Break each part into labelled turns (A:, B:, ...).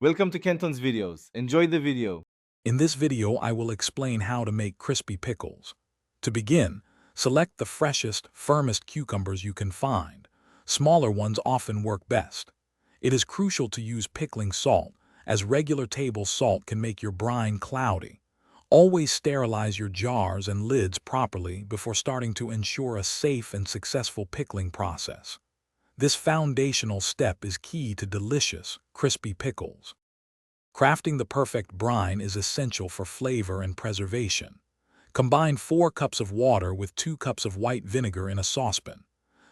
A: Welcome to Kenton's videos. Enjoy the video.
B: In this video, I will explain how to make crispy pickles. To begin, select the freshest, firmest cucumbers you can find. Smaller ones often work best. It is crucial to use pickling salt, as regular table salt can make your brine cloudy. Always sterilize your jars and lids properly before starting to ensure a safe and successful pickling process. This foundational step is key to delicious, crispy pickles. Crafting the perfect brine is essential for flavor and preservation. Combine 4 cups of water with 2 cups of white vinegar in a saucepan.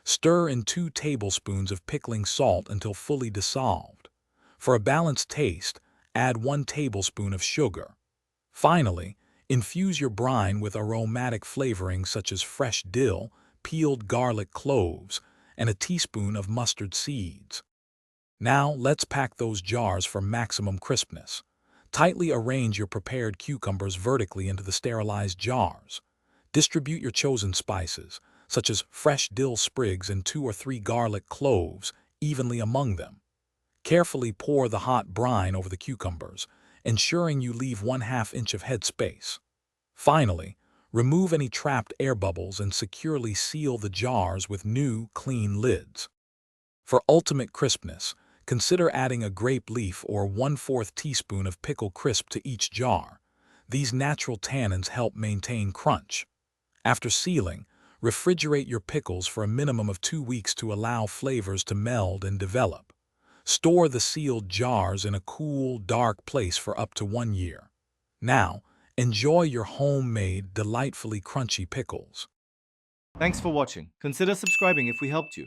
B: Stir in 2 tablespoons of pickling salt until fully dissolved. For a balanced taste, add 1 tablespoon of sugar. Finally, infuse your brine with aromatic flavorings such as fresh dill, peeled garlic cloves, and a teaspoon of mustard seeds. Now, let's pack those jars for maximum crispness. Tightly arrange your prepared cucumbers vertically into the sterilized jars. Distribute your chosen spices, such as fresh dill sprigs and 2 or 3 garlic cloves, evenly among them. Carefully pour the hot brine over the cucumbers, ensuring you leave 1/2 inch of head space. Finally, remove any trapped air bubbles and securely seal the jars with new, clean lids. For ultimate crispness, consider adding a grape leaf or 1/4 teaspoon of pickle crisp to each jar. These natural tannins help maintain crunch. After sealing, refrigerate your pickles for a minimum of 2 weeks to allow flavors to meld and develop. Store the sealed jars in a cool, dark place for up to 1 year. Now, enjoy your homemade, delightfully crunchy pickles.
A: Thanks for watching. Consider subscribing if we helped you.